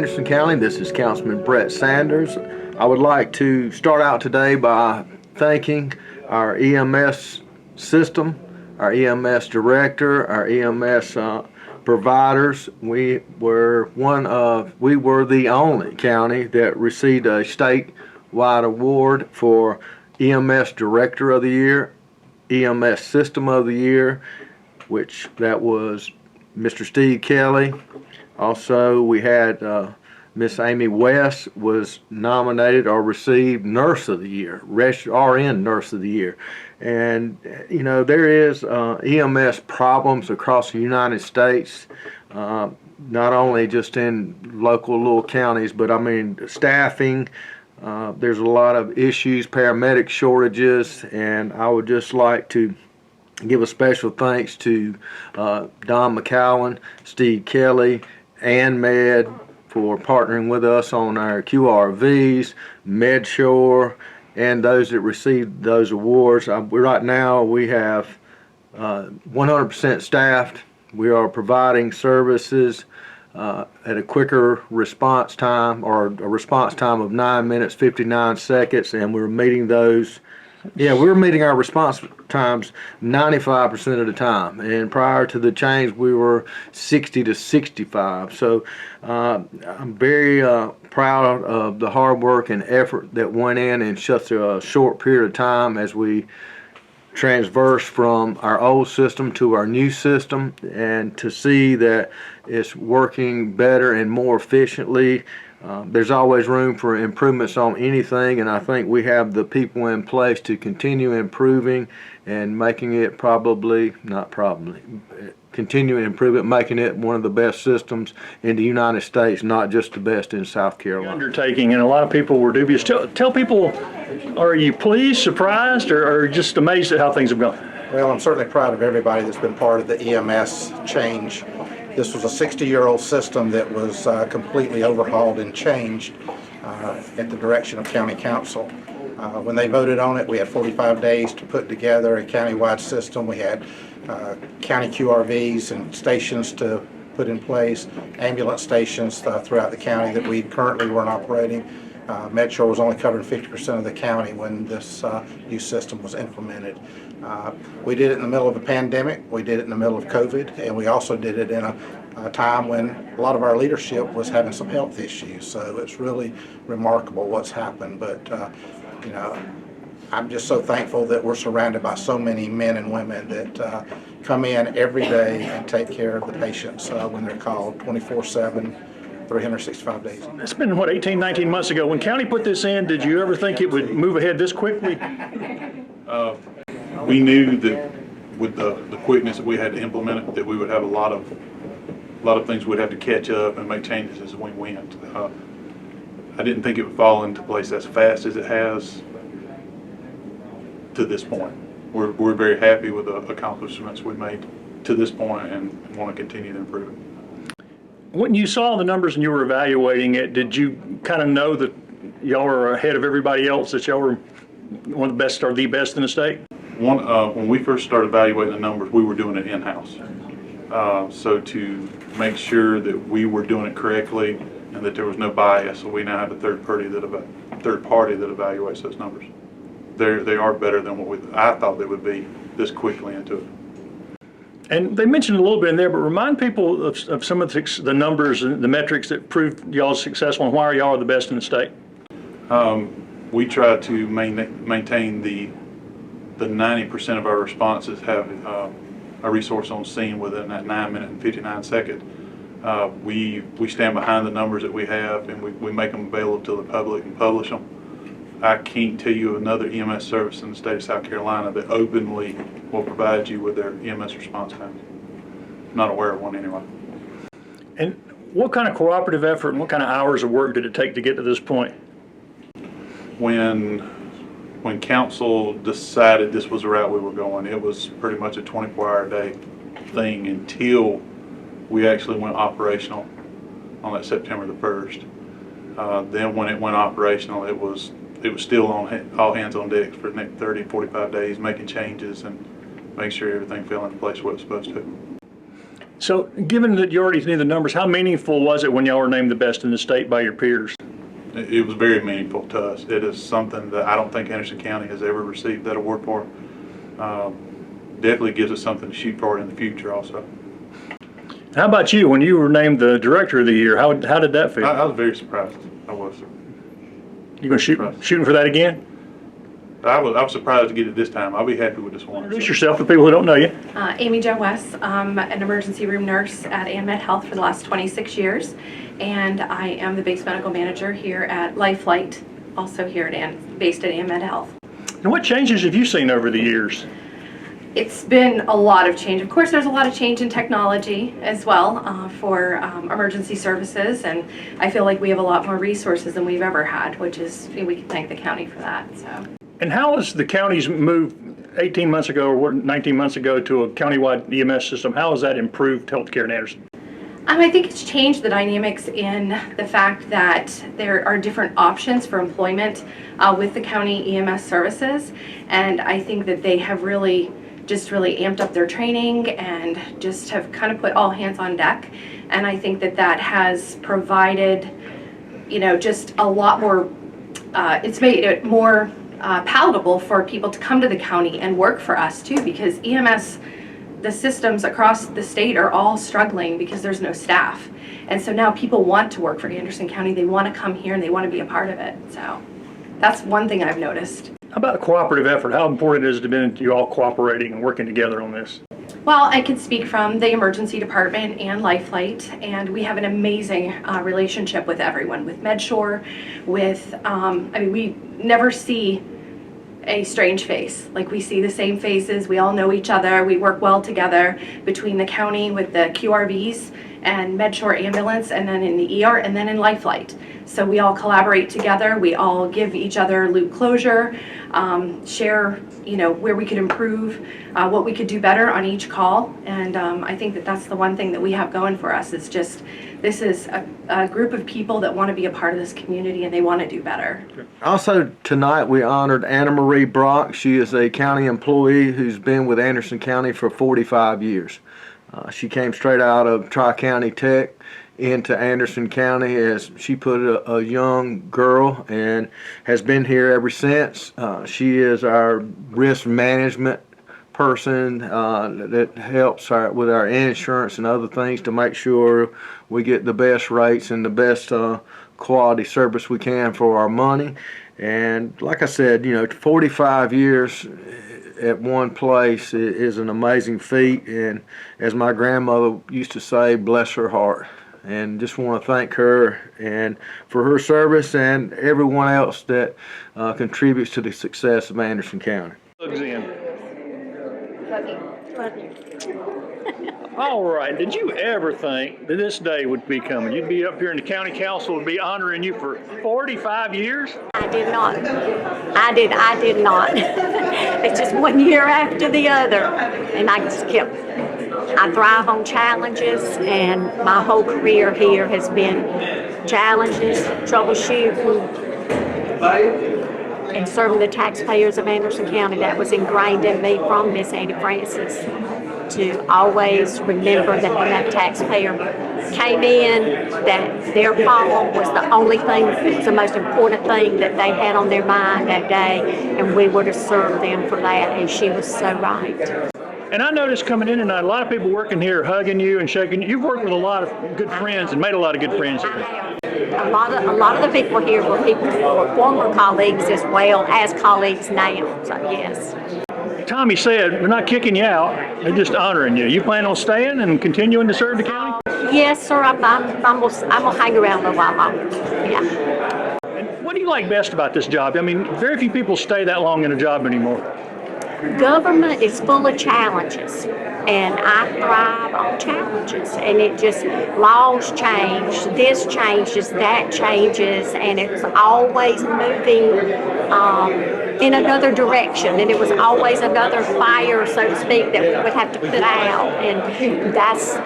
Anderson County. This is Councilman Brett Sanders. I would like to start out today by thanking our EMS system, our EMS director, our EMS providers. We were the only county that received a statewide award for EMS Director of the Year, EMS System of the Year, which that was Mr. Steve Kelly. Also, we had Miss Amy West was nominated or received Nurse of the Year, RN Nurse of the Year. And, you know, there is EMS problems across the United States, not only just in local little counties, but I mean staffing. There's a lot of issues, paramedic shortages, and I would just like to give a special thanks to Don McCowan, Steve Kelly, and Med for partnering with us on our QRVs, MedShore, and those that received those awards. Right now we have 100% staffed. We are providing services at a quicker response time, or a response time of 9 minutes 59 seconds, and we're meeting those. Yeah, we're meeting our response times 95% of the time, and prior to the change we were 60 to 65. So I'm very proud of the hard work and effort that went in such a short period of time as we transverse from our old system to our new system, and to see that it's working better and more efficiently. There's always room for improvements on anything, and I think we have the people in place to continue improving and making it continue to improve it, making it one of the best systems in the United States, not just the best in South Carolina. Undertaking, and a lot of people were dubious. Tell people, are you pleased, surprised, or just amazed at how things have gone? Well, I'm certainly proud of everybody that's been part of the EMS change. This was a 60-year-old system that was completely overhauled and changed at the direction of County Council. When they voted on it, we had 45 days to put together a county-wide system. We had county QRVs and stations to put in place, ambulance stations throughout the county that we currently weren't operating. MedShore was only covering 50% of the county when this new system was implemented. We did it in the middle of a pandemic, we did it in the middle of COVID, and we also did it in a time when a lot of our leadership was having some health issues. So it's really remarkable what's happened. But you know, I'm just so thankful that we're surrounded by so many men and women that come in every day and take care of the patients when they're called 24/7. 365 days. It's been, what, 18, 19 months ago. When county put this in, did you ever think it would move ahead this quickly? We knew that with the quickness that we had to implement it, that we would have a lot of things we'd have to catch up and make changes as we went. I didn't think it would fall into place as fast as it has to this point. We're very happy with the accomplishments we made to this point and want to continue to improve it. When you saw the numbers and you were evaluating it, did you kind of know that y'all were ahead of everybody else, that y'all were one of the best or the best in the state? When we first started evaluating the numbers, we were doing it in-house. So to make sure that we were doing it correctly and that there was no bias, so we now have a third party that evaluates those numbers. They are better than what I thought they would be this quickly into it. And they mentioned a little bit in there, but remind people of some of the numbers and the metrics that proved y'all successful and why y'all are the best in the state. We try to maintain the 90% of our responses have a resource on scene within that 9 minute and 59 second. We stand behind the numbers that we have, and we make them available to the public and publish them. I can't tell you another EMS service in the state of South Carolina that openly will provide you with their EMS response times. I'm not aware of one anyway. And what kind of cooperative effort and what kind of hours of work did it take to get to this point? When council decided this was the route we were going, it was pretty much a 24-hour-a-day thing until we actually went operational on that September the 1st. Then when it went operational, it was still on all hands on deck for the next 30, 45 days, making changes and making sure everything fell into place where it was supposed to. So given that you already knew the numbers, how meaningful was it when y'all were named the best in the state by your peers? It was very meaningful to us. It is something that I don't think Anderson County has ever received that award for. Definitely gives us something to shoot for in the future also. How about you? When you were named the Director of the Year, how did that feel? I was very surprised. I was. You gonna shooting for that again? I was surprised to get it this time. I'll be happy with this one. Introduce yourself to people who don't know you. Amy Jo West. I'm an emergency room nurse at AMED Health for the last 26 years, and I am the base medical manager here at Lifelight, also here based at AMED Health. And what changes have you seen over the years? It's been a lot of change. Of course, there's a lot of change in technology as well for emergency services, and I feel like we have a lot more resources than we've ever had, which is, we can thank the county for that. So. And how has the county's moved 18 months ago or 19 months ago to a countywide EMS system? How has that improved healthcare in Anderson? I think it's changed the dynamics in the fact that there are different options for employment with the county EMS services, and I think that they have really amped up their training and just have kind of put all hands on deck, and I think that has provided, just a lot more, it's made it more palatable for people to come to the county and work for us too, because EMS, the systems across the state are all struggling because there's no staff. And so now people want to work for Anderson County, they want to come here and they want to be a part of it. So that's one thing I've noticed. How about a cooperative effort? How important has it been to you all cooperating and working together on this? Well, I can speak from the emergency department and Lifelight, and we have an amazing relationship with everyone, with MedSure, with, we never see a strange face. Like, we see the same faces, we all know each other, we work well together between the county with the QRVs and MedSure ambulance, and then in the ER, and then in Lifelight. So we all collaborate together, we all give each other loop closure, share, where we could improve, what we could do better on each call, and I think that's the one thing that we have going for us, is just, this is a group of people that want to be a part of this community and they want to do better. Also tonight we honored Anna Marie Brock. She is a county employee who's been with Anderson County for 45 years. She came straight out of Tri-County Tech into Anderson County as she put it, a young girl, and has been here ever since. She is our risk management person that helps with our insurance and other things to make sure we get the best rates and the best quality service we can for our money. And like I said, 45 years at one place is an amazing feat, and as my grandmother used to say, bless her heart. And just want to thank her and for her service and everyone else that contributes to the success of Anderson County. Plugs in. All right, did you ever think that this day would be coming? You'd be up here and the county council would be honoring you for 45 years? I did not. I did not. It's just one year after the other, and I just kept. I thrive on challenges, and my whole career here has been challenges, troubleshooting, and serving the taxpayers of Anderson County. That was ingrained in me from Miss Annie Francis, to always remember that when that taxpayer came in, that their problem was the only thing, it was the most important thing that they had on their mind that day, and we were to serve them for that, and she was so right. And I noticed coming in tonight, a lot of people working here hugging you and shaking you. You've worked with a lot of good friends and made a lot of good friends here. A lot of the people here were people who were former colleagues as well as colleagues now, so yes. Tommy said, we're not kicking you out, they're just honoring you. You plan on staying and continuing to serve the county? Yes, sir, I'm gonna hang around a little while longer, yeah. And what do you like best about this job? I mean, very few people stay that long in a job anymore. Government is full of challenges, and I thrive on challenges, and it just, laws change, this changes, that changes, and it's always moving in another direction, and it was always another fire, so to speak, that we would have to put out, and that's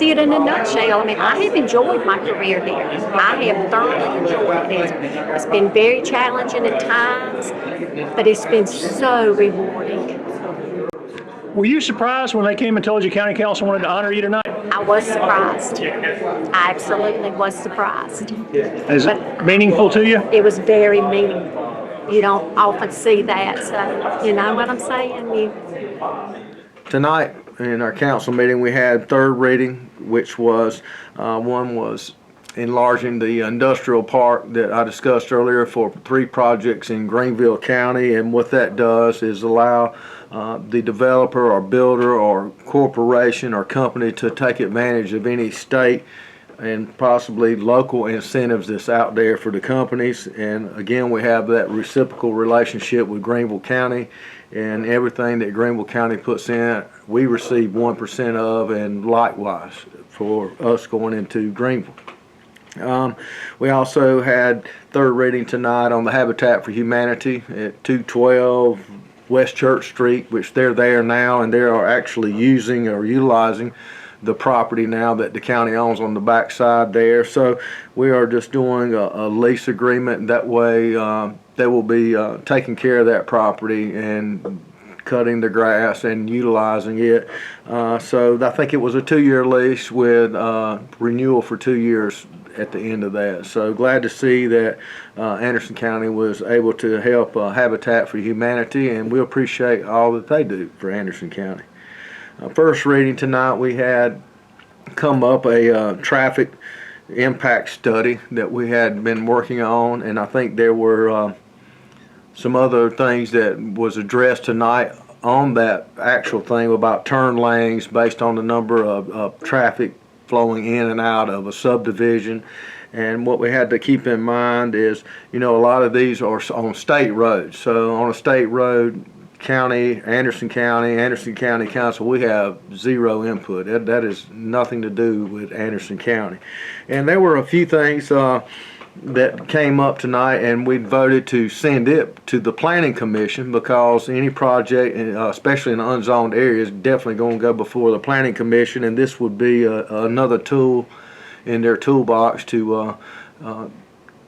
it in a nutshell. I mean, I have enjoyed my career here. I have thoroughly enjoyed it. It's been very challenging at times, but it's been so rewarding. Were you surprised when they came and told you county council wanted to honor you tonight? I was surprised. I absolutely was surprised. Is it meaningful to you? It was very meaningful. You don't often see that, so you know what I'm saying? Tonight, in our council meeting, we had third reading, which was, one was enlarging the industrial park that I discussed earlier for 3 projects in Greenville County, and what that does is allow the developer or builder or corporation or company to take advantage of any state and possibly local incentives that's out there for the companies. And again, we have that reciprocal relationship with Greenville County, and everything that Greenville County puts in, we receive 1% of, and likewise for us going into Greenville. We also had third reading tonight on the Habitat for Humanity at 212 West Church Street, which they're there now, and they are actually using or utilizing the property now that the county owns on the backside there. So we are just doing a lease agreement. That way they will be taking care of that property and cutting the grass and utilizing it. So I think it was a 2-year lease with renewal for 2 years at the end of that. So glad to see that Anderson County was able to help Habitat for Humanity, and we appreciate all that they do for Anderson County. First reading tonight, we had come up a traffic impact study that we had been working on, and I think there were some other things that was addressed tonight on that actual thing about turn lanes based on the number of traffic flowing in and out of a subdivision. And what we had to keep in mind is, you know, a lot of these are on state roads. So on a state road, Anderson County Council, we have zero input. That is nothing to do with Anderson County. And there were a few things that came up tonight, and we voted to send it to the Planning Commission, because any project, especially in unzoned areas, definitely going to go before the Planning Commission, and this would be another tool in their toolbox to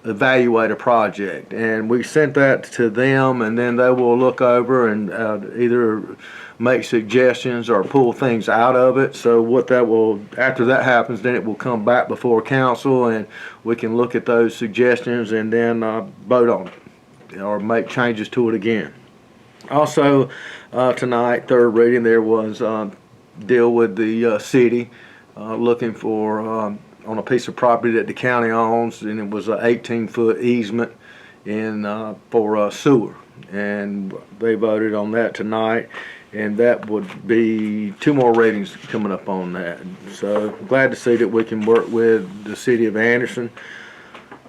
evaluate a project. And we sent that to them, and then they will look over and either make suggestions or pull things out of it. So what that will, after that happens, then it will come back before council, and we can look at those suggestions and then vote on it or make changes to it again. Also tonight, third reading, there was deal with the city looking for on a piece of property that the county owns, and it was an 18-foot easement for sewer, and they voted on that tonight, and that would be 2 more readings coming up on that. So glad to see that we can work with the city of Anderson.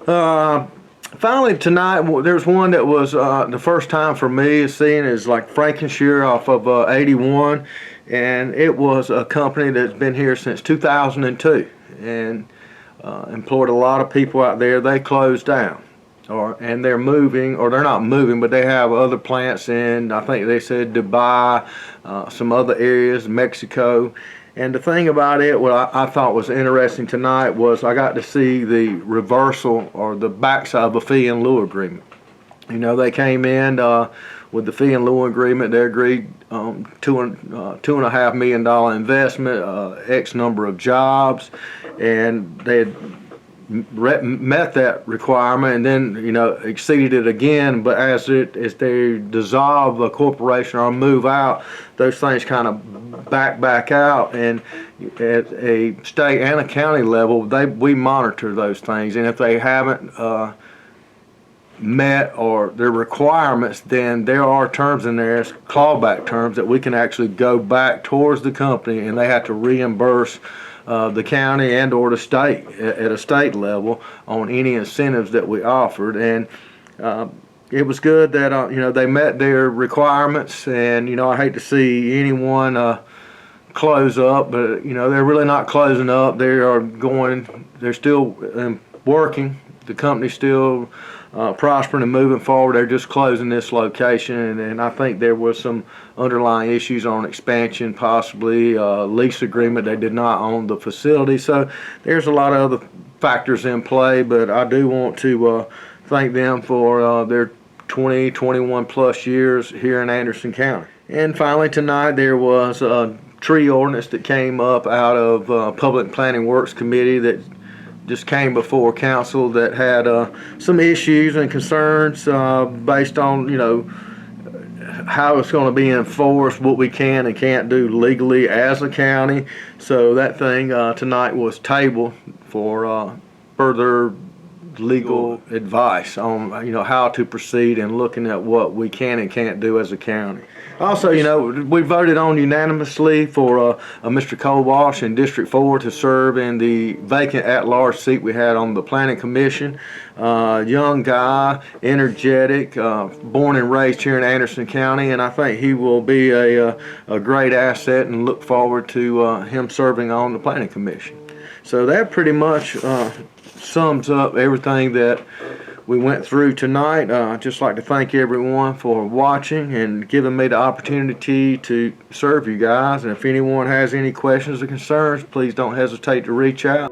Finally tonight, there's one that was the first time for me seeing is like Frankenshire off of 81, and it was a company that's been here since 2002 and employed a lot of people out there. They closed down, and they're moving, or they're not moving, but they have other plants in, I think they said Dubai, some other areas, Mexico. And the thing about it, what I thought was interesting tonight was I got to see the reversal or the backside of a fee and lieu agreement. You know, they came in with the fee and lieu agreement. They agreed $2.5 million investment, X number of jobs, and they had met that requirement, and then, you know, exceeded it again. But as they dissolve a corporation or move out, those things kind of back out. And at a state and a county level, we monitor those things, and if they haven't met or their requirements, then there are terms in there, clawback terms, that we can actually go back towards the company, and they have to reimburse the county and or the state at a state level on any incentives that we offered. And it was good that you know, they met their requirements. And you know, I hate to see anyone close up, but you know, they're really not closing up. They're still working. The company's still prospering and moving forward. They're just closing this location, and I think there was some underlying issues on expansion, possibly lease agreement. They did not own the facility, so there's a lot of other factors in play. But I do want to thank them for their 20, 21 plus years here in Anderson County. And finally tonight there was a tree ordinance that came up out of Public Planning Works Committee that just came before council that had some issues and concerns based on, you know, how it's going to be enforced, what we can and can't do legally as a county. So that thing tonight was tabled for further legal advice on, you know, how to proceed and looking at what we can and can't do as a county. Also, you know, we voted on unanimously for Mr. Cole Walsh in District 4 to serve in the vacant at-large seat we had on the Planning Commission. Young guy, energetic, born and raised here in Anderson County, and I think he will be a great asset and look forward to him serving on the Planning Commission. So that pretty much sums up everything that we went through tonight. I'd just like to thank everyone for watching and giving me the opportunity to serve you guys. And if anyone has any questions or concerns, please don't hesitate to reach out.